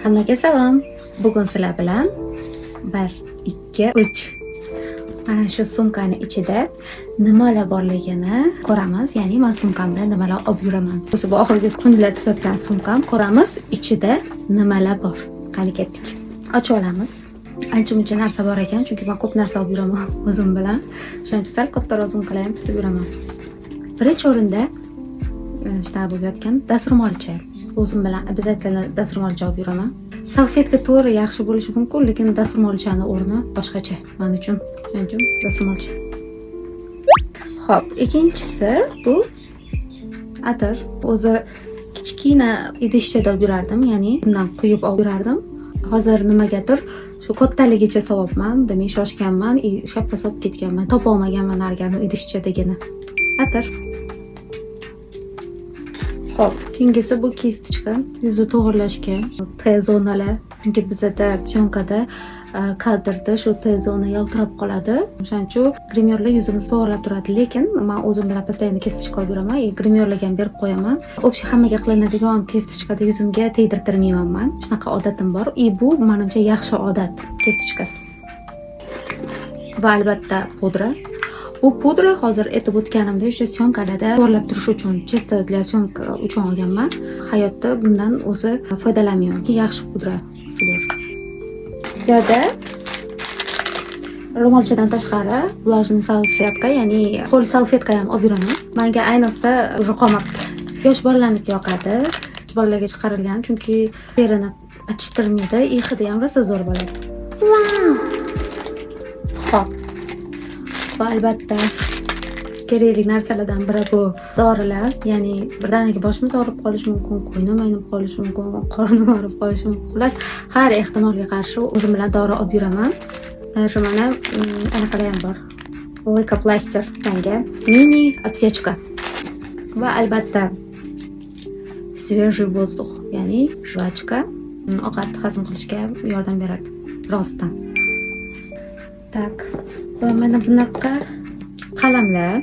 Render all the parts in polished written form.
Hammaga salom. Bugun sizlar bilan 1, 2, 3 mana shu sumkani ichida nimalar borligini ko'ramiz. Ya'ni men sumkamda nimalar olib yuraman. O'zi bu oxirgi kunlar tutayotgan sumkam. Ko'ramiz ichida nimalar bor. Qani ketdik. Ochib olamiz. Ancha-muncha narsa bor ekan, chunki men ko'p narsa olib yuraman o'zim bilan. Shuning uchun sal kattaroq sumkalar ham tutib yuraman. Birinchi o'rinda shunaqa bo'lib yotgan dasturxoncha. O'zim bilan обязательно dasturxoncha olib yuraman. Salfetka to'g'ri yaxshi bo'lishi mumkin, lekin dasturxonchani o'rni boshqacha men uchun. Shuning uchun dasturxoncha. Xo'p, ikkinchisi bu atir. O'zi kichkina idishchada olib yurardim, ya'ni bundan quyib olib yurardim. Hozir nimagadir shu kattaligicha sovyapman, demak shoshganman, shappa solib ketganman, topa olmaganman nargani idishchadagini. Atir. Xo'p, keyingisi bu kestichka, yuzni to'g'irlashga, T-zonalar. Chunki bizda syomkada kadrda shu T-zona yaltirab qoladi. O'shaning uchun grimyorlar yuzimizni to'g'irlab turadi, lekin men o'zim bilan постоянно kestichka olib yuraman, grimyorlarga ham berib qo'yaman. Общий hammaga qilinadigan kestichkada yuzimga tegdirtirmayman men. Shunaqa odatim bor. Bu menimcha yaxshi odat, kestichka. Va albatta pudra. Bu pudra hozir aytib o'tganimda o'sha syomkalarda to'g'irlab turish uchun, чисто для syomka uchun olganman. Hayotda bundan o'zi foydalanmayman. Yaxshi pudra. Bu yerda ro'molchadan tashqari влажный salfetka, ya'ni qo'l salfetka ham olib yuraman. Menga ayniqsa qo'maqdi. Yosh bolalarniki yoqadi. Bolalarga chiqarilgan, chunki terini achishtirmaydi, hidi ham rosa zo'r bo'ladi. Xo'p. Va albatta kerakli narsalardan biri bu dorilar, ya'ni birdaniga boshimiz og'rib qolishi mumkin, qo'ynim aynib qolishi mumkin, qornim og'rib qolishi mumkin. Xullas, har ehtimolga qarshi o'zim bilan dori olib yuraman. Shu mana anaqalar ham bor. Leykoplaster ranga mini aptechka. Va albatta свежий воздух, ya'ni jvachka, ovqat hazm qilishga yordam beradi rostdan. Tak, va mana bunaqa qalamlar,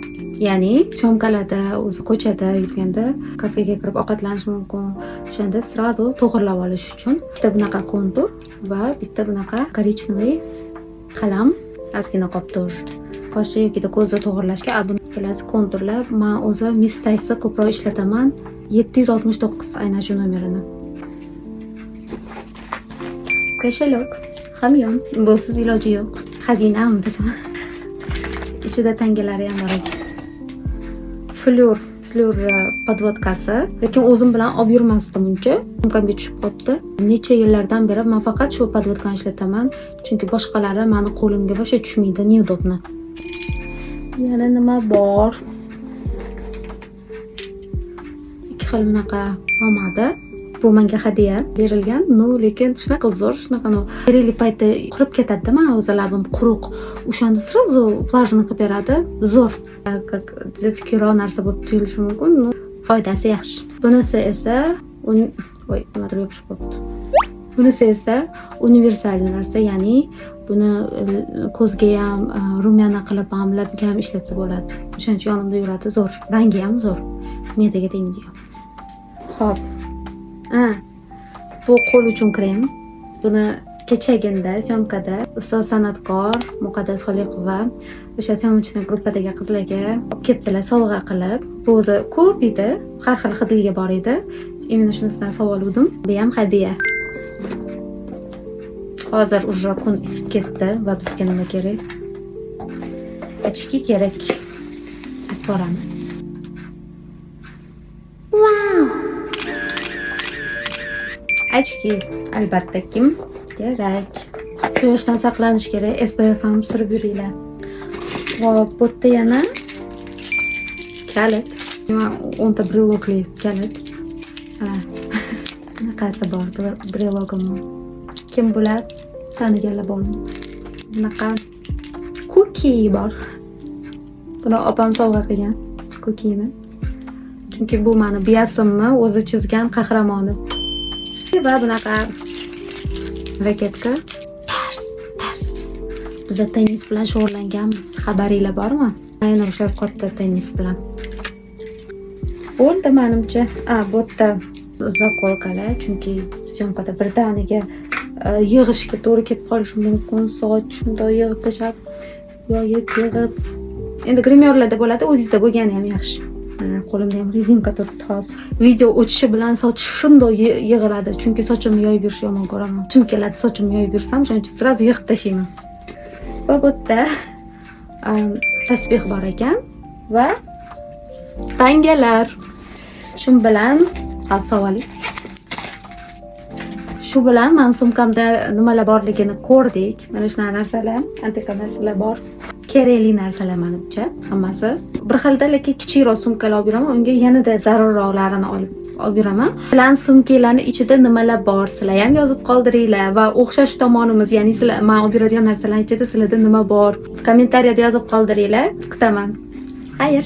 ya'ni syomkalarda, o'zi ko'chada yurganda, kafega kirib ovqatlanish mumkin. O'shanda srazu to'g'irlab olish uchun bitta bunaqa kontur va bitta bunaqa korичневый qalam, ozgina qopda qoshi yoki ko'zni to'g'irlashga. Buni ikkalasi konturlar. Men o'zi Mistay'ni ko'proq ishlataman. 769 aynan shu nomerini. Koshalok, hamyon, busiz iloji yo'q. Xazinam desam. Ichida tangalari ham bor. Fleur podvodkasi, lekin o'zim bilan olib yurmasdim uncha. Sumkamga tushib qopti. Necha yillardan beri men faqat shu podvodkani ishlataman, chunki boshqalari meni qo'limga вообще tushmaydi, neudobno. Yana nima bor? Ikki xil bunaqa pomada. Bu menga hadya berilgan. Lekin shunaqa zo'r, shunaqa kerakli paytda qurib ketadi-da, mana o'zi labim quruq. O'shanda srazu влажный qilib beradi. Zo'r. Как детskiroq narsa bo'lib tuyulishi mumkin. Foydasi yaxshi. Bunisi esa nimadir yopishib qolibdi. Bunisi esa universalniy narsa, ya'ni buni ko'zga ham, rumyana qilib ham, labga ham ishlatsa bo'ladi. O'shaning uchun yonimda yuradi, zo'r. Rangi ham zo'r. Medaga tegmaydigan. Xo'p. Bu qo'l uchun krem. Buni kechaginda syomkada ustoz san'atkor Muqaddas Xoliqova o'sha syomочный gruppadagi qizlarga olib kelibdilar sovg'a qilib. Bu o'zi ko'p edi, har xil hidligi bor edi. Именно shunisidan sovg'a oldim. Bu ham hadya. Hozir уже kun isib ketdi va bizga nima kerak? Ochki kerak. Boramiz. Ochki albatta kim kerak. Quyoshdan saqlanish kerak. SPF ham surib yuringlar. Va bu yerda yana kalit. Mana 10 ta brelokli kalit. Bunaqasi bor, brelogim. Kim bular? Taniganlar bormi? Bunaqa cookie bor. Buni opam sovg'a qilgan, cookie'ni. Chunki bu meni biyasimni o'zi chizgan qahramoni. Va bunaqa raketka. Tars. Biz tennis bilan shug'ullanganmiz. Xabaringlar bormi? Aynan o'sha katta tennis bilan. Bo'ldi menimcha. Bu yerda zakolkalar, chunki syomkada birdaniga yig'ishga to'g'ri kelib qolishi mumkin. Soch shunday yig'ib tashlab, yoyib yig'ib. Endi grimyorlarda bo'ladi, o'zingizda bo'lgani ham yaxshi. Qo'limda ham rezinka turibdi hozir. Video o'tishi bilan soch shunday yig'iladi, chunki sochimni yoyib yurishni yomon ko'raman. Kim keladi sochimni yoyib yursam, shuning uchun sразу yig'ib tashlayman. Va bu yerda tasbih bor ekan va tangalar. Shu bilan savoli. Shu bilan men sumkamda nimalar borligini ko'rdik. Mana shunaqa narsalar, antiqa narsalar bor. Kerakli narsalar menimcha hammasi. Bir xilda, lekin kichikroq sumkalar olib yuraman, unga yanada zarurroqlarini olib yuraman. Bilan sumkalarning ichida nimalar bor, sizlar ham yozib qoldiringlar va o'xshash tomonimiz, ya'ni sizlar men olib yuradigan narsalar ichida sizlarda nima bor, kommentariyada yozib qoldiringlar. Kutaman. Xayr.